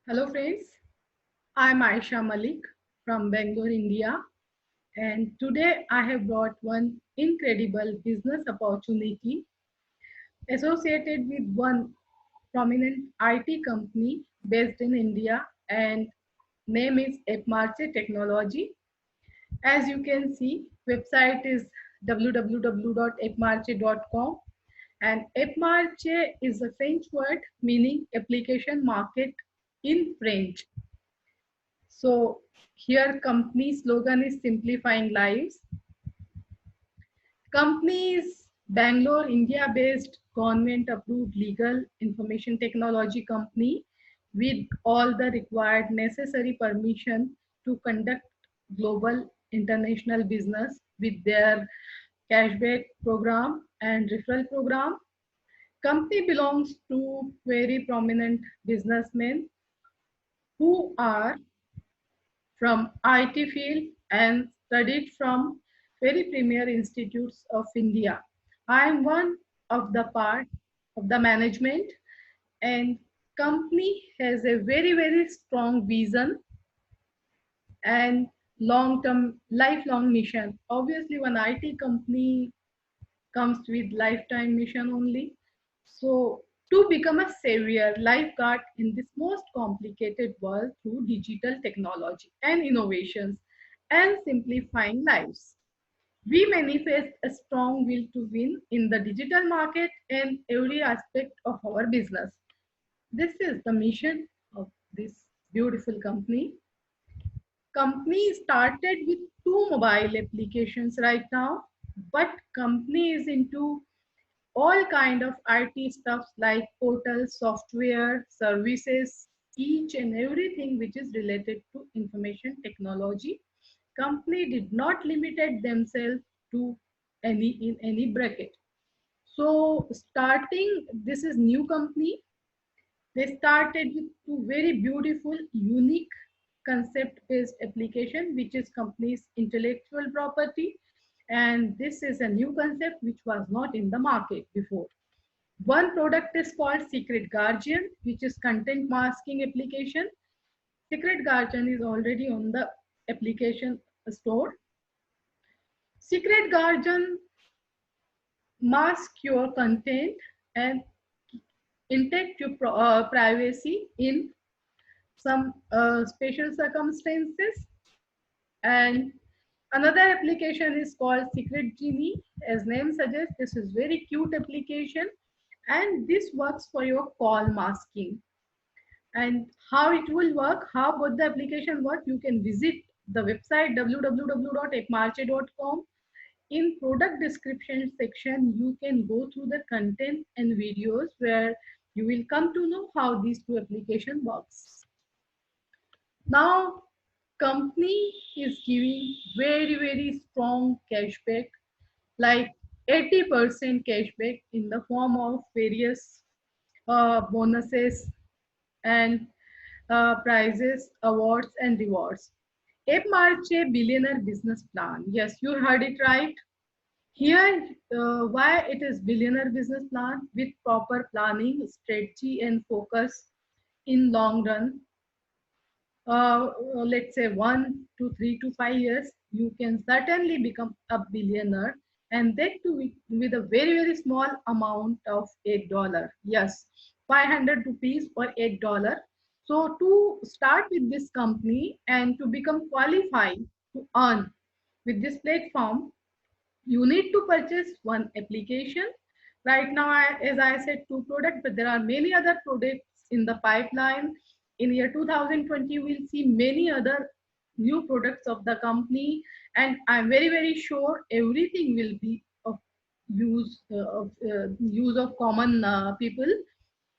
Hello friends, I'm Aisha Malik from Bangalore, India, and today I have brought one incredible business opportunity associated with one prominent IT company based in India, and name is Epmarche Technology. As you can see, website is www.epmarche.com, and Epmarche is a French word meaning application market in French. So here company slogan is simplifying lives. Company is Bangalore, India based government approved legal information technology company with all the required necessary permission to conduct global international business with their cashback program and referral program. Company belongs to very prominent businessmen who are from IT field and studied from very premier institutes of India. I am one of the part of the management, and company has a very strong vision and long-term lifelong mission. Obviously one IT company comes with lifetime mission only. So to become a savior lifeguard in this most complicated world through digital technology and innovations and simplifying lives. We manifest a strong will to win in the digital market and every aspect of our business. This is the mission of this beautiful company. Company started with two mobile applications right now, but company is into all kind of IT stuff like portals, software, services, each and everything which is related to information technology. Company did not limited themselves to any bracket. So starting, this is new company. They started with two very beautiful, unique concept-based application, which is company's intellectual property. And this is a new concept which was not in the market before. One product is called Secret Guardian, which is content masking application. Secret Guardian is already on the application store. Secret Guardian mask your content and protect your privacy in some special circumstances. And another application is called Secret Genie. As name suggests, this is very cute application, and this works for your call masking. And how it will work, how both the application work, you can visit the website www.ecmarche.com. In product description section, you can go through the content and videos where you will come to know how these two application works. Now, company is giving very strong cashback, like 80% cashback in the form of various bonuses and prizes, awards, and rewards. Ape March a billionaire business plan. Yes, you heard it right. Here, why it is billionaire business plan with proper planning, strategy, and focus in long run. Let's say 1 to 3 to 5 years, you can certainly become a billionaire, and that too with a very small amount of $8. Yes, 500 rupees or $8. So to start with this company and to become qualified to earn with this platform, you need to purchase one application. Right now, as I said, two products, but there are many other products in the pipeline. In year 2020, we'll see many other new products of the company, and I'm very sure everything will be of use of common people,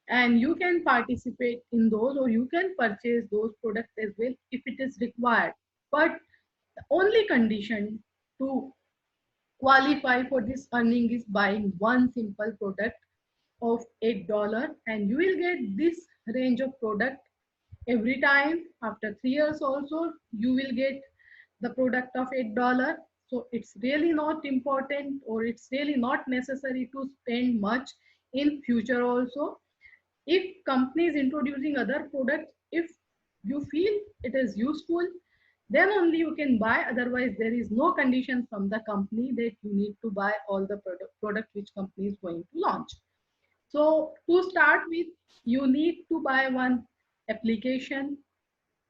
and you can participate in those, or you can purchase those products as well if it is required. But the only condition to qualify for this earning is buying one simple product of $8, and you will get this range of product every time. After 3 years also you will get the product of $8. So it's really not important, or it's really not necessary to spend much in future also. If company is introducing other products, if you feel it is useful, then only you can buy. Otherwise, there is no condition from the company that you need to buy all the product which company is going to launch. So to start with, you need to buy one application,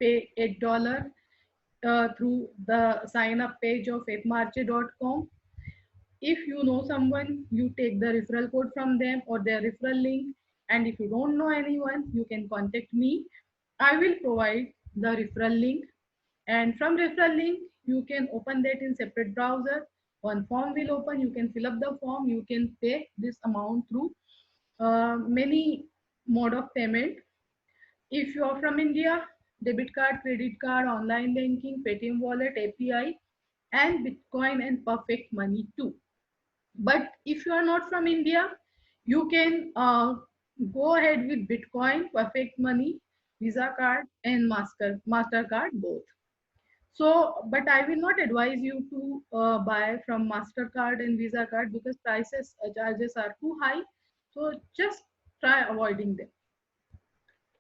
pay $8 through the sign up page of appmarche.com. If you know someone, you take the referral code from them or their referral link. And if you don't know anyone, you can contact me. I will provide the referral link. And from referral link, you can open that in separate browser. One form will open. You can fill up the form. You can pay this amount through many mode of payment. If you are from India, debit card, credit card, online banking, Paytm wallet, API, and Bitcoin and Perfect Money too. But if you are not from India, you can go ahead with Bitcoin, Perfect Money, Visa card, and Mastercard both. So, but I will not advise you to buy from Mastercard and Visa card because prices charges are too high. So just try avoiding them.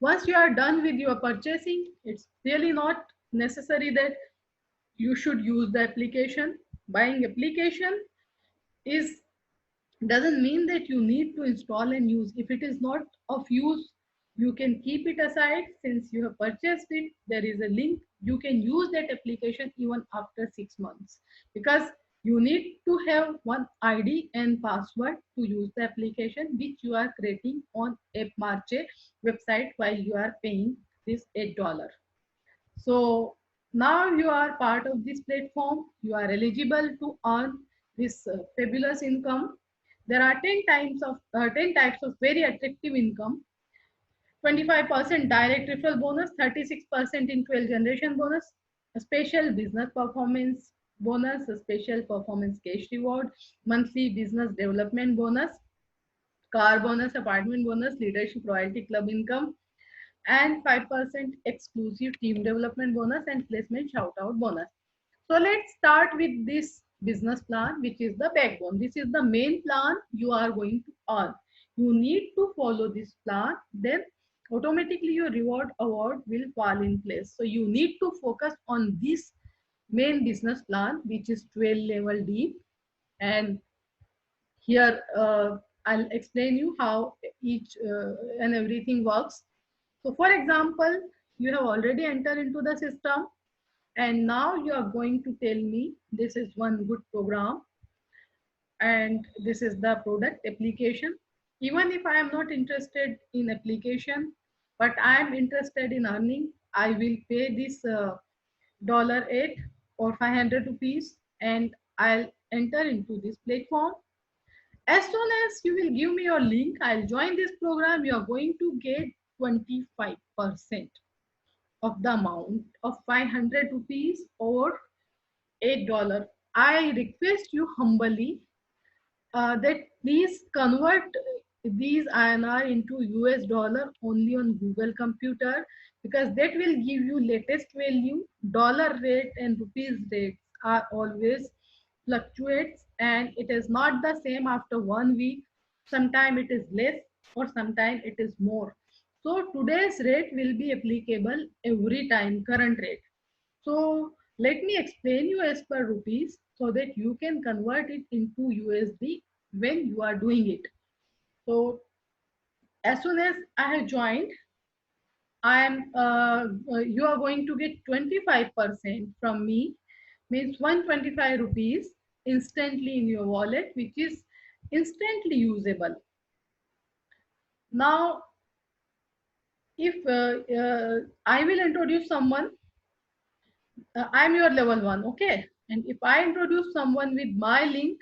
Once you are done with your purchasing, it's really not necessary that you should use the application. Buying application is doesn't mean that you need to install and use. If it is not of use, you can keep it aside. Since you have purchased it, there is a link. You can use that application even after 6 months, because you need to have one ID and password to use the application which you are creating on AppMarche website while you are paying this $8. So now you are part of this platform. You are eligible to earn this fabulous income. There are 10 types of very attractive income. 25% direct referral bonus, 36% in 12 generation bonus, a special business performance bonus, a special performance cash reward, monthly business development bonus, car bonus, apartment bonus, leadership royalty club income, and 5% exclusive team development bonus and placement shout out bonus. So let's start with this business plan, which is the backbone. This is the main plan you are going to earn. You need to follow this plan, then automatically your reward award will fall in place. So you need to focus on this main business plan, which is 12 level deep. And here I'll explain you how each and everything works. So for example, you have already entered into the system and now you are going to tell me this is one good program and this is the product application. Even if I am not interested in application, but I am interested in earning, I will pay this $8 or 500 rupees and I'll enter into this platform. As soon as you will give me your link, I'll join this program. You are going to get 25% of the amount of 500 rupees or $8. I request you humbly that please convert these INR into US dollar only on Google computer, because that will give you latest value. Dollar rate and rupees rates are always fluctuates and it is not the same after 1 week. Sometime it is less or sometime it is more. So today's rate will be applicable every time, current rate. So let me explain you as per rupees so that you can convert it into USD when you are doing it. So as soon as I have joined, you are going to get 25% from me, means 125 rupees instantly in your wallet, which is instantly usable. Now, if I will introduce someone, I'm your level 1, okay? And if I introduce someone with my link,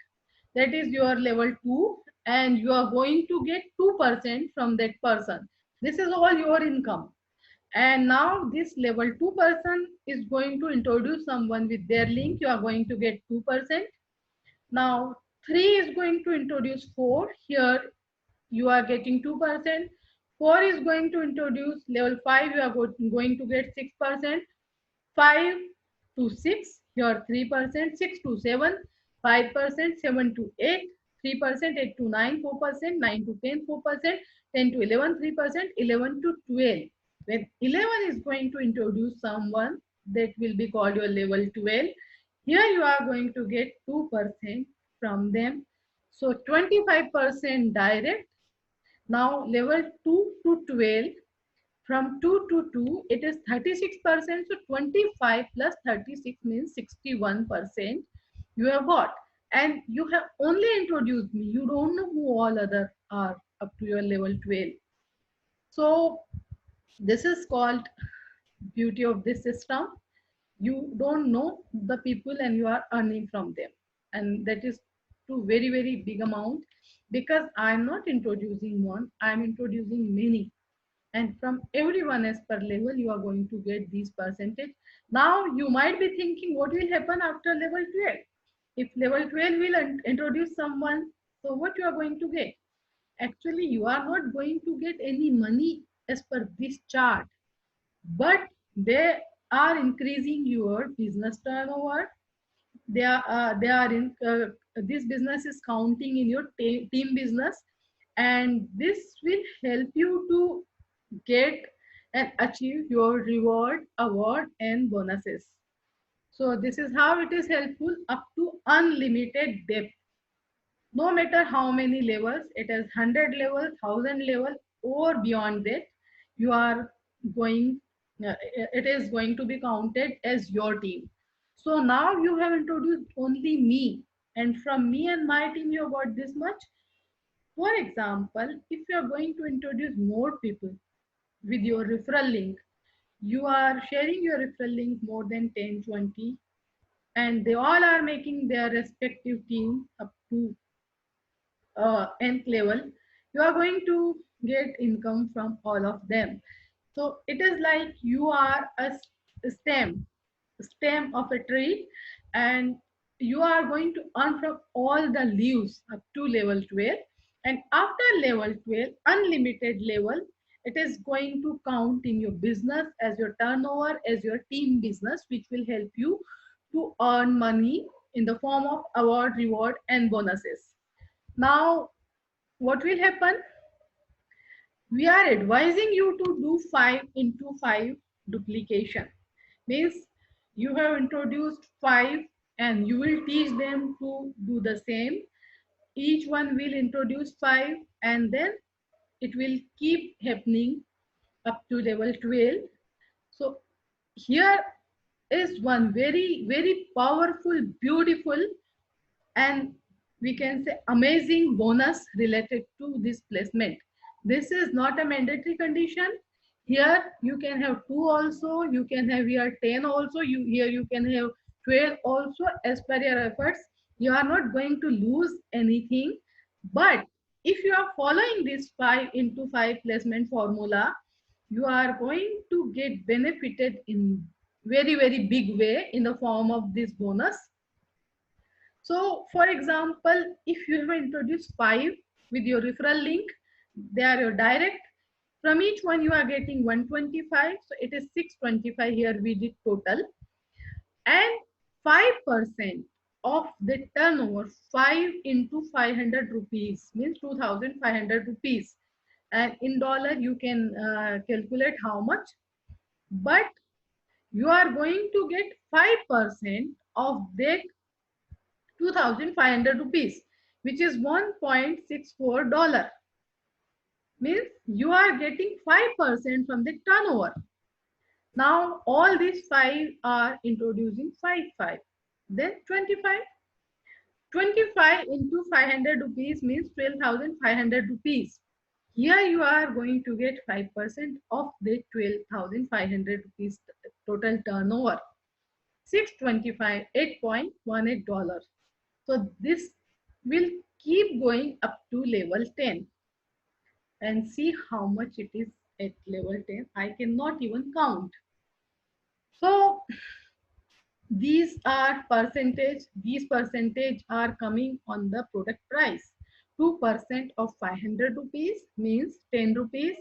that is your level 2, and you are going to get 2% from that person. This is all your income. And now this level 2 person is going to introduce someone with their link. You are going to get 2%. Now 3 is going to introduce 4. Here you are getting 2%. 4 is going to introduce level 5. You are going to get 6%. 5 to 6, here 3%, 6 to 7, 5%, 7 to 8, 3%, 8 to 9, 4%, 9 to 10, 4%, 10 to 11, 3%, 11 to 12. When 11 is going to introduce someone, that will be called your level 12. Here you are going to get 2% from them. So 25% direct. Now level 2 to 12, from 2 to 2, it is 36%. So 25 plus 36 means 61% you have got. And you have only introduced me. You don't know who all other are up to your level 12. So this is called beauty of this system. You don't know the people and you are earning from them. And that is to very, very big amount, because I'm not introducing one, I'm introducing many. And from everyone as per level, you are going to get these percentage. Now you might be thinking, what will happen after level 12? If level 12 will introduce someone, so what you are going to get? Actually, you are not going to get any money as per this chart, but they are increasing your business turnover. They are in this business is counting in your team business, and this will help you to get and achieve your reward, award, and bonuses. So this is how it is helpful up to unlimited depth. No matter how many levels, it is 100 level, 1000 level, or beyond that, you are going, it is going to be counted as your team. So now you have introduced only me, and from me and my team, you got this much. For example, if you are going to introduce more people with your referral link, you are sharing your referral link more than 10, 20, and they all are making their respective team up to nth level, you are going to get income from all of them. So it is like you are a stem of a tree, and you are going to earn from all the leaves up to level 12. And after level 12, unlimited level, it is going to count in your business as your turnover, as your team business, which will help you to earn money in the form of award, reward, and bonuses. Now, what will happen? We are advising you to do 5 into 5 duplication. Means you have introduced 5 and you will teach them to do the same. Each one will introduce 5 and then it will keep happening up to level 12. So here is one very, very powerful, beautiful, and we can say amazing bonus related to this placement. This is not a mandatory condition. Here you can have 2 also, you can have here 10 also, here you can have 12 also. As per your efforts, you are not going to lose anything. But if you are following this 5 into 5 placement formula, you are going to get benefited in very, very big way in the form of this bonus. So for example, if you have introduced 5 with your referral link, they are your direct. From each one you are getting 125. So it is 625 here we did total. And 5% of the turnover, 5 into 500 rupees means 2,500 rupees. And in dollar you can calculate how much. But you are going to get 5% of that 2,500 rupees, which is $1.64. Means you are getting 5% from the turnover. Now all these 5 are introducing 5. Then 25. 25 into 500 rupees means 12,500 rupees. Here you are going to get 5% of the 12,500 rupees total turnover. 625, $8.18. So this will keep going up to level 10 and see how much it is at level 10. I cannot even count. So these percentage are coming on the product price. 2% of 500 rupees means 10 rupees.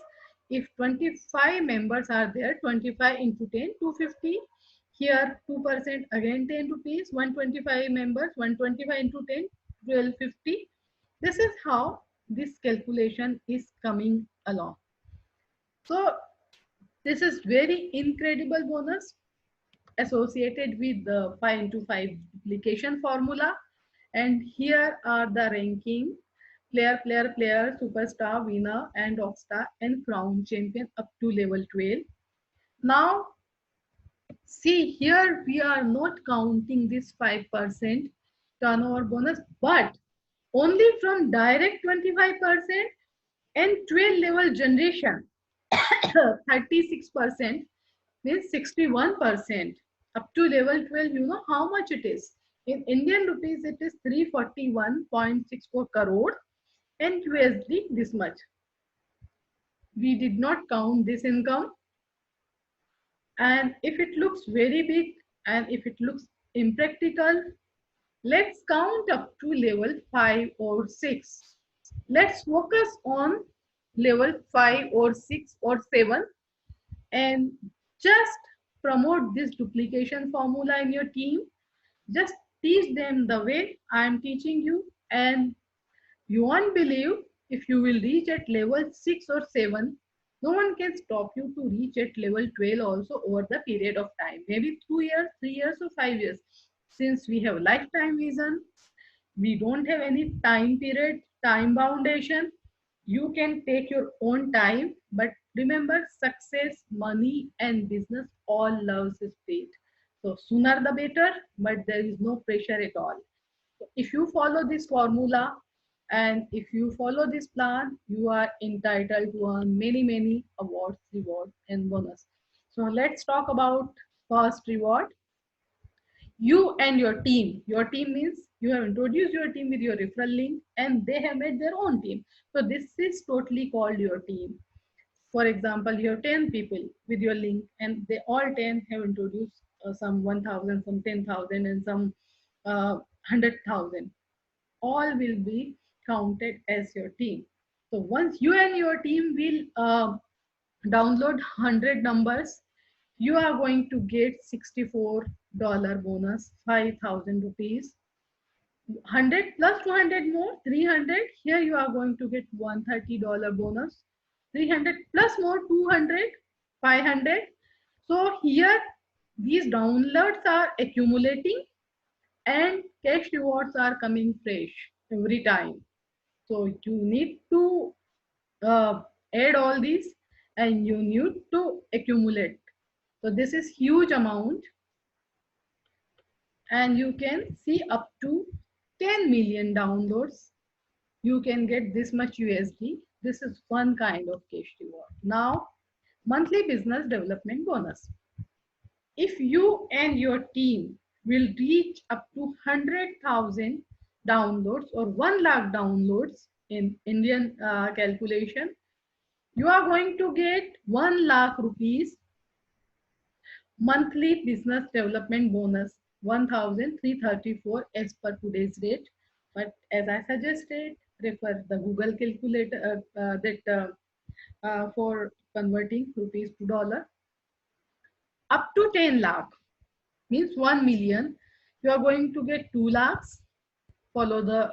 If 25 members are there, 25 into 10, 250. Here 2% again 10 rupees, 125 members, 125 into 10, 1250. This is how this calculation is coming along. So this is very incredible bonus associated with the 5 into 5 duplication formula. And here are the ranking: player, superstar, winner, and rockstar, and crown champion up to level 12. Now, see here, we are not counting this 5% turnover bonus, but only from direct 25% and 12 level generation 36% means 61%. Up to level 12, you know how much it is. In Indian rupees, it is 341.64 crore, and USD this much. We did not count this income. And if it looks very big and if it looks impractical, let's count up to level 5 or 6. Let's focus on level 5 or 6 or 7 and just promote this duplication formula in your team. Just teach them the way I am teaching you, and you won't believe, if you will reach at level 6 or 7, no one can stop you to reach at level 12 also over the period of time. Maybe 2 years, 3 years, or 5 years. Since we have lifetime vision, we don't have any time period, time foundation. You can take your own time, but remember, success, money, and business all loves speed. So sooner the better, but there is no pressure at all. If you follow this formula and if you follow this plan, you are entitled to earn many awards, rewards, and bonus. So let's talk about first reward. You and your team means you have introduced your team with your referral link and they have made their own team. So this is totally called your team. For example, you have 10 people with your link and they all 10 have introduced some 1000, some 10,000, and some 100,000. All will be counted as your team. So once you and your team will download 100 numbers, you are going to get $64 bonus, 5,000 rupees. 100 plus 200 more, 300. Here you are going to get $130 bonus. 300 plus more, 200, 500. So here these downloads are accumulating and cash rewards are coming fresh every time. So you need to add all these and you need to accumulate. So this is huge amount, and you can see up to 10 million downloads. You can get this much USD. This is one kind of cash reward. Now, monthly business development bonus. If you and your team will reach up to 100,000 downloads or 1 lakh downloads in Indian calculation, you are going to get 1 lakh rupees monthly business development bonus, 1,334 as per today's rate. But as I suggested, refer the Google calculator for converting rupees to dollar. Up to 10 lakh means 1 million. You are going to get 2 lakhs. Follow the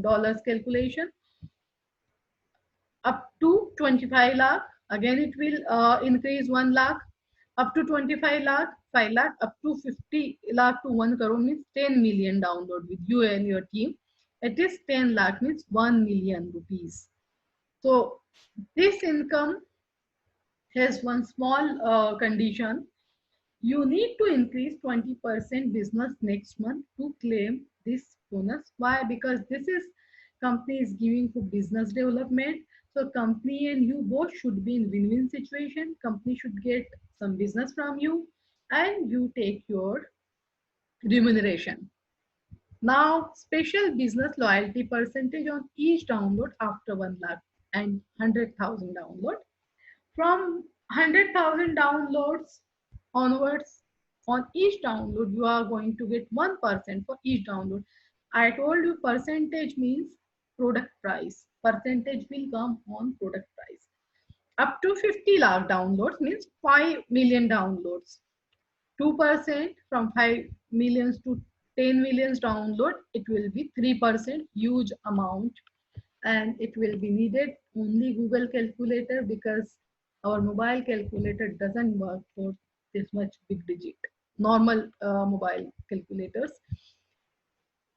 dollars calculation. Up to 25 lakh, again it will increase 1 lakh. Up to 25 lakh, 5 lakh, up to 50 lakh to 1 crore means 10 million download with you and your team. It is 10 lakh means 1 million rupees. So this income has one small condition. You need to increase 20% business next month to claim this bonus. Why? Because this is company is giving for business development. So company and you both should be in win-win situation. Company should get some business from you and you take your remuneration. Now, special business loyalty percentage on each download after 1 lakh and 100,000 download. From 100,000 downloads onwards, on each download, you are going to get 1% for each download. I told you percentage means product price. Percentage will come on product price. Up to 50 lakh downloads means 5 million downloads. 2% from 5 millions to 10 millions download, it will be 3%, huge amount. and it will be needed only Google Calculator, because our mobile calculator doesn't work for this much big digit, normal mobile calculators.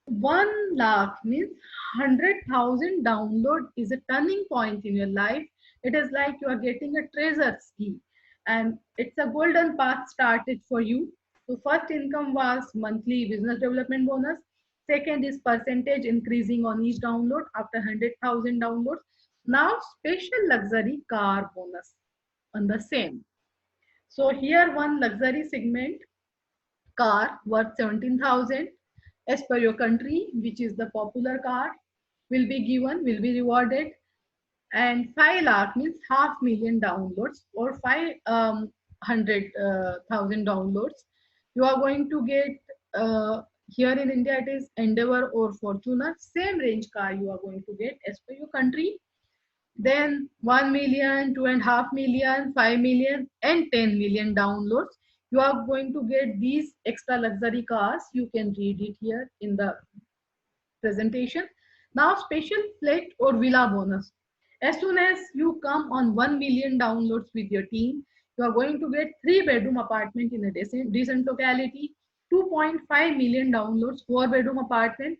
1 lakh means 100,000 download is a turning point in your life. It is like you are getting a treasure key, and it's a golden path started for you. So first income was monthly business development bonus. Second is percentage increasing on each download after 100,000 downloads. Now special luxury car bonus on the same. So here one luxury segment car worth 17,000 as per your country, which is the popular car, will be given, will be rewarded. And 5 lakh means half million downloads, or 500,000 downloads. You are going to get, here in India it is Endeavor or Fortuner, same range car you are going to get as per your country. Then 1 million, 2.5 million, 5 million, and 10 million downloads. You are going to get these extra luxury cars. You can read it here in the presentation. Now, special flat or villa bonus. As soon as you come on 1 million downloads with your team, you are going to get 3-bedroom apartment in a decent locality, 2.5 million downloads, 4-bedroom apartment,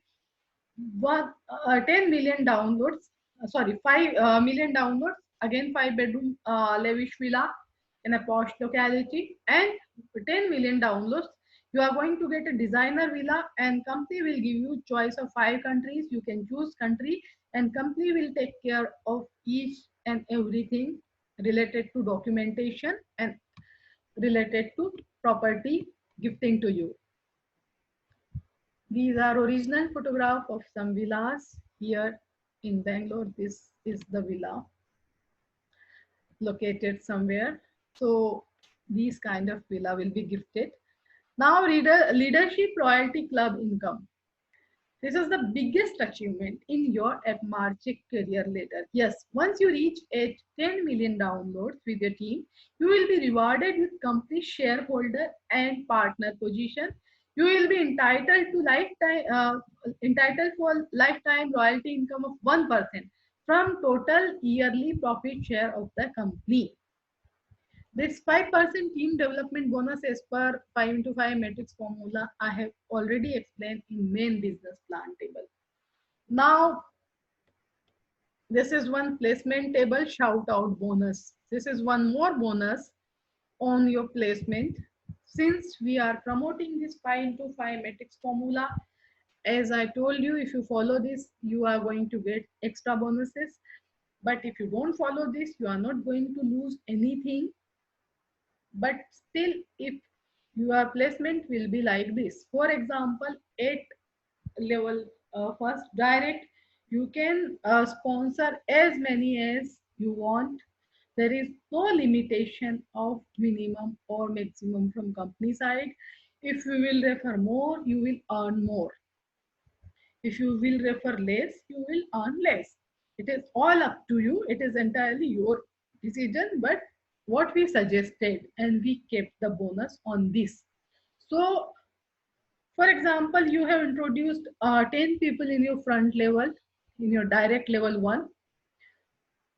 10 million downloads, sorry, 5 million downloads, again 5-bedroom lavish villa in a posh locality, and 10 million downloads. You are going to get a designer villa, and company will give you choice of 5 countries. You can choose country, and company will take care of each and everything related to documentation and related to property gifting to you. These are original photograph of some villas here in Bangalore. This is the villa located somewhere. So these kind of villa will be gifted. Now leadership royalty club income. This is the biggest achievement in your Appmarchic career ladder. Yes, once you reach 10 million downloads with your team, you will be rewarded with company shareholder and partner position. You will be entitled for lifetime royalty income of 1% from total yearly profit share of the company. This 5% team development bonus as per 5 into 5 matrix formula I have already explained in main business plan table. Now, this is one placement table shout out bonus. This is one more bonus on your placement. Since we are promoting this 5 into 5 matrix formula, as I told you, if you follow this, you are going to get extra bonuses. But if you don't follow this, you are not going to lose anything. But still, if your placement will be like this, for example, at level first direct, you can sponsor as many as you want. There is no limitation of minimum or maximum from company side. If you will refer more, you will earn more. If you will refer less, you will earn less. It is all up to you. It is entirely your decision, but what we suggested, and we kept the bonus on this. So, for example, you have introduced 10 people in your front level, in your direct level 1.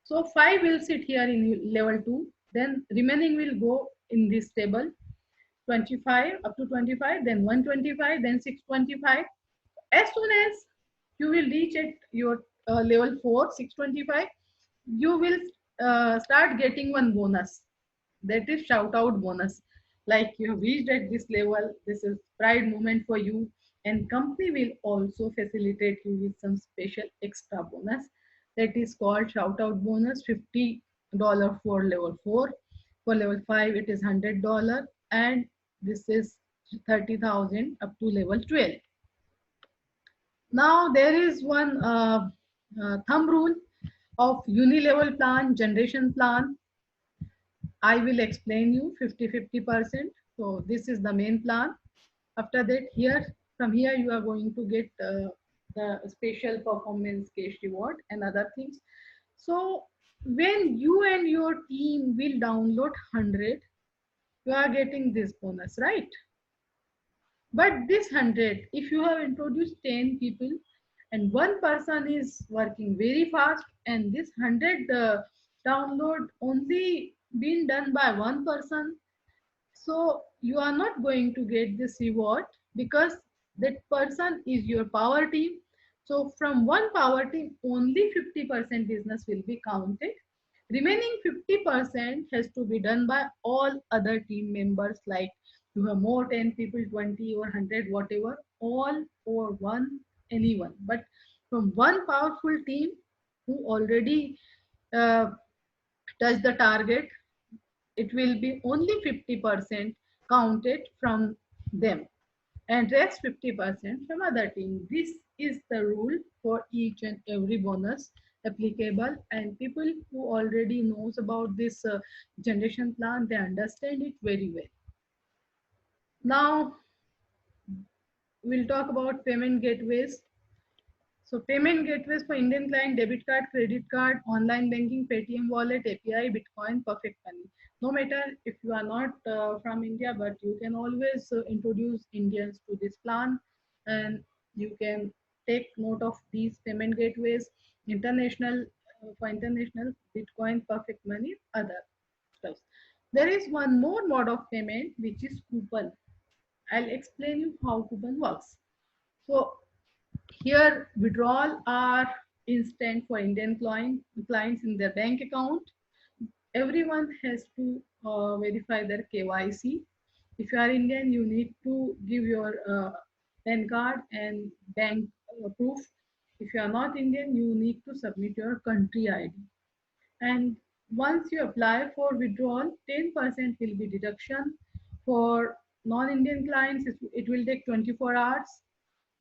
So 5 will sit here in level 2. Then remaining will go in this table, 25 up to 25, then 125, then 625. As soon as you will reach at your level 4, 625, you will start getting one bonus. That is shout out bonus. Like you have reached at this level, this is pride moment for you, and company will also facilitate you with some special extra bonus. That is called shout out bonus, $50 for level 4. For level 5, it is $100, and this is 30,000 up to level 12. Now there is one thumb rule of uni-level plan, generation plan. I will explain you 50-50%. So this is the main plan. After that, from here you are going to get the special performance cash reward and other things. So when you and your team will download 100, you are getting this bonus, right? But this 100, if you have introduced 10 people and one person is working very fast, and this 100 download only been done by one person, so you are not going to get this reward because that person is your power team. So from one power team, only 50% business will be counted. Remaining 50% has to be done by all other team members, like you have more 10 people, 20 or 100, whatever, all or one, anyone. But from one powerful team who already uh, touched the target, it will be only 50% counted from them and rest 50% from other team. This is the rule for each and every bonus applicable, and people who already knows about this generation plan, they understand it very well. Now we'll talk about payment gateways. So payment gateways for Indian client: debit card, credit card, online banking, Paytm wallet, API, Bitcoin, Perfect Money. No matter if you are not from India, but you can always introduce Indians to this plan, and you can take note of these payment gateways. International, for international, Bitcoin, Perfect Money, other stuff. There is one more mode of payment, which is coupon. I'll explain you how coupon works. So here, withdrawal are instant for Indian clients in their bank account. Everyone has to verify their KYC. If you are Indian, you need to give your PAN card and bank proof. If you are not Indian, you need to submit your country ID. And once you apply for withdrawal, 10% will be deduction. For non-Indian clients, it will take 24 hours.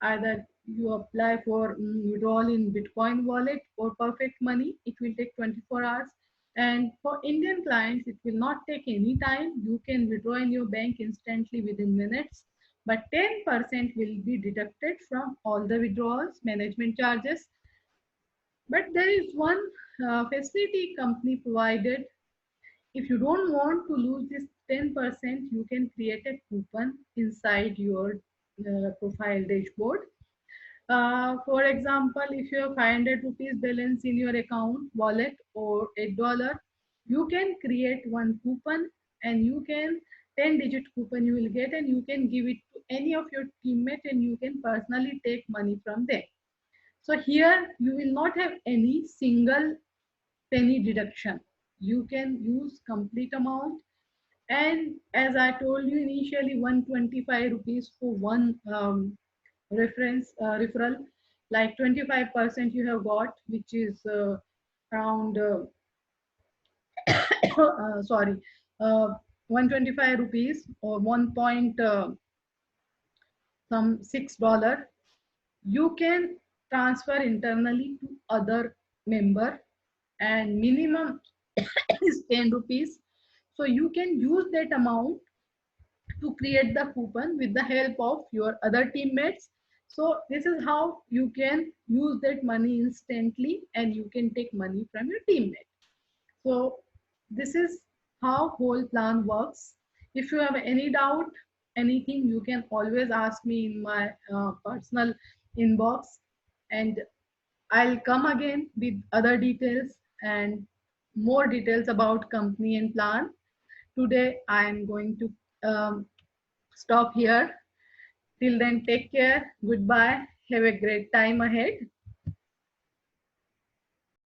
Either you apply for withdrawal in Bitcoin wallet or Perfect Money, it will take 24 hours. And for Indian clients, it will not take any time. You can withdraw in your bank instantly within minutes, but 10% will be deducted from all the withdrawals, management charges. But there is one facility company provided. If you don't want to lose this 10%, you can create a coupon inside your profile dashboard. For example, if you have 500 rupees balance in your account wallet or $8, you can create one coupon, and you can 10-digit coupon you will get, and you can give it to any of your teammates, and you can personally take money from them. So here you will not have any single penny deduction. You can use complete amount, and as I told you initially, 125 rupees for one referral, like 25% you have got, which is around sorry, uh, 125 rupees or 1 point some $6, you can transfer internally to other member, and minimum is 10 rupees. So you can use that amount to create the coupon with the help of your other teammates. So this is how you can use that money instantly, and you can take money from your teammate. So this is how whole plan works. If you have any doubt, anything, you can always ask me in my personal inbox, and I'll come again with other details and more details about company and plan. Today I am going to stop here. Till then, take care. Goodbye. Have a great time ahead.